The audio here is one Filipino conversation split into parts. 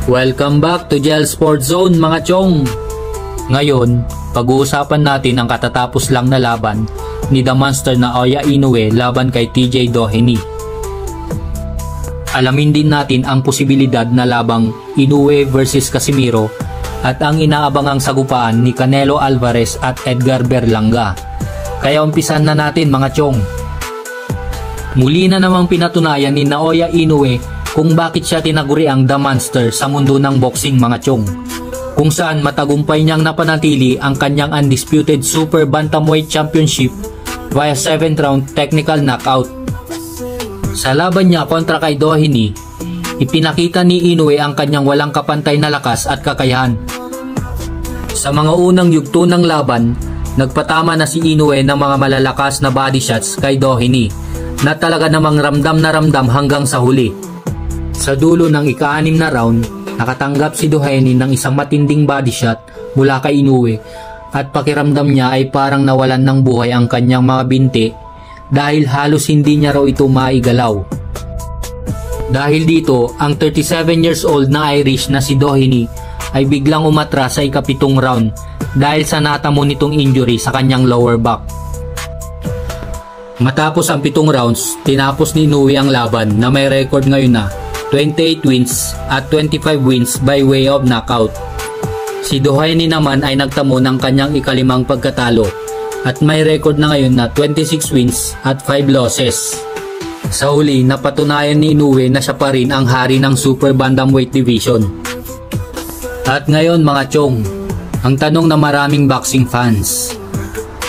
Welcome back to Gel Sports Zone mga chong! Ngayon, pag-uusapan natin ang katatapos lang na laban ni The Monster na Naoya Inoue laban kay TJ Doheny. Alamin din natin ang posibilidad na labang Inoue versus Casimiro at ang inaabangang sagupaan ni Canelo Alvarez at Edgar Berlanga. Kaya umpisan na natin mga chong! Muli na namang pinatunayan ni Naoya Inoue kung bakit siya tinaguri ang The Monster sa mundo ng boxing mga chong, kung saan matagumpay niyang napanatili ang kanyang undisputed Super Bantamweight Championship via 7th round technical knockout. Sa laban niya kontra kay Doheny, ipinakita ni Inoue ang kanyang walang kapantay na lakas at kakayahan. Sa mga unang yugto ng laban, nagpatama na si Inoue ng mga malalakas na body shots kay Doheny na talaga namang ramdam na ramdam hanggang sa huli. Sa dulo ng ika-6 na round, nakatanggap si Doheny ng isang matinding body shot mula kay Inoue at pakiramdam niya ay parang nawalan ng buhay ang kanyang mga binti dahil halos hindi niya raw ito maigalaw. Dahil dito, ang 37 years old na Irish na si Doheny ay biglang umatras sa ika-7 round dahil sa natamo nitong injury sa kanyang lower back. Matapos ang 7 rounds, tinapos ni Inoue ang laban na may record ngayon na 28 wins at 25 wins by way of knockout. Si Doheny naman ay nagtamo ng kanyang ika-5 pagkatalo at may record na ngayon na 26 wins at 5 losses. Sa huli, napatunayan ni Inoue na siya pa rin ang hari ng Super Bantamweight Division. At ngayon mga chong, ang tanong na maraming boxing fans,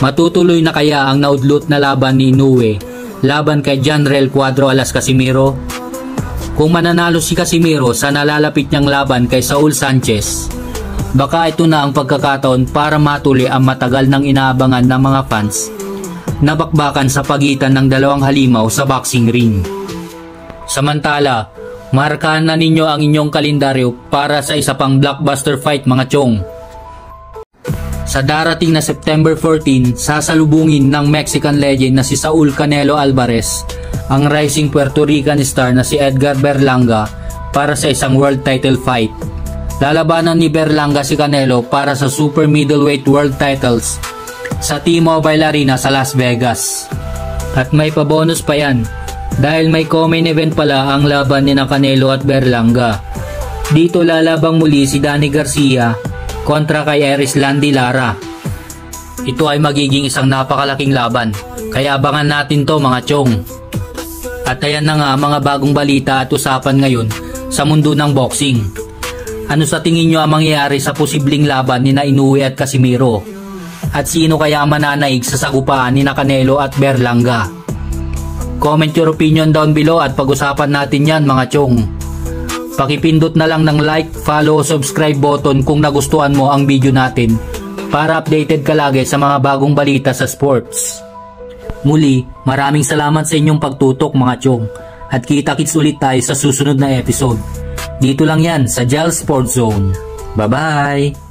matutuloy na kaya ang naudlot na laban ni Inoue laban kay Janrel Cuadro alas Casimiro? Kung mananalo si Casimiro sa nalalapit niyang laban kay Saul Sanchez, baka ito na ang pagkakataon para matuloy ang matagal nang inaabangan ng mga fans na bakbakan sa pagitan ng dalawang halimaw sa boxing ring. Samantala, markahan na ninyo ang inyong kalendaryo para sa isa pang blockbuster fight mga chong. Sa darating na September 14, sasalubungin ng Mexican legend na si Saul Canelo Alvarez ang rising Puerto Rican star na si Edgar Berlanga para sa isang world title fight. Lalabanan ni Berlanga si Canelo para sa super middleweight world titles sa T-Mobile Arena sa Las Vegas. At may pabonus pa yan dahil may co-main event pala ang laban ni Canelo at Berlanga. Dito lalabang muli si Danny Garcia kontra kay Erislandy Lara. Ito ay magiging isang napakalaking laban, kaya abangan natin to mga chong. At ayan na nga mga bagong balita at usapan ngayon sa mundo ng boxing. Ano sa tingin nyo ang mangyayari sa posibleng laban ni Inoue at Casimiro? At sino kaya ang mananaig sa sagupaan ni Canelo at Berlanga? Comment your opinion down below at pag-usapan natin yan mga chong. Pakipindot na lang ng like, follow, subscribe button kung nagustuhan mo ang video natin para updated ka lagi sa mga bagong balita sa sports. Muli, maraming salamat sa inyong pagtutok mga chong at kita-kits ulit tayo sa susunod na episode. Dito lang yan sa Gel Sports Zone. Bye-bye!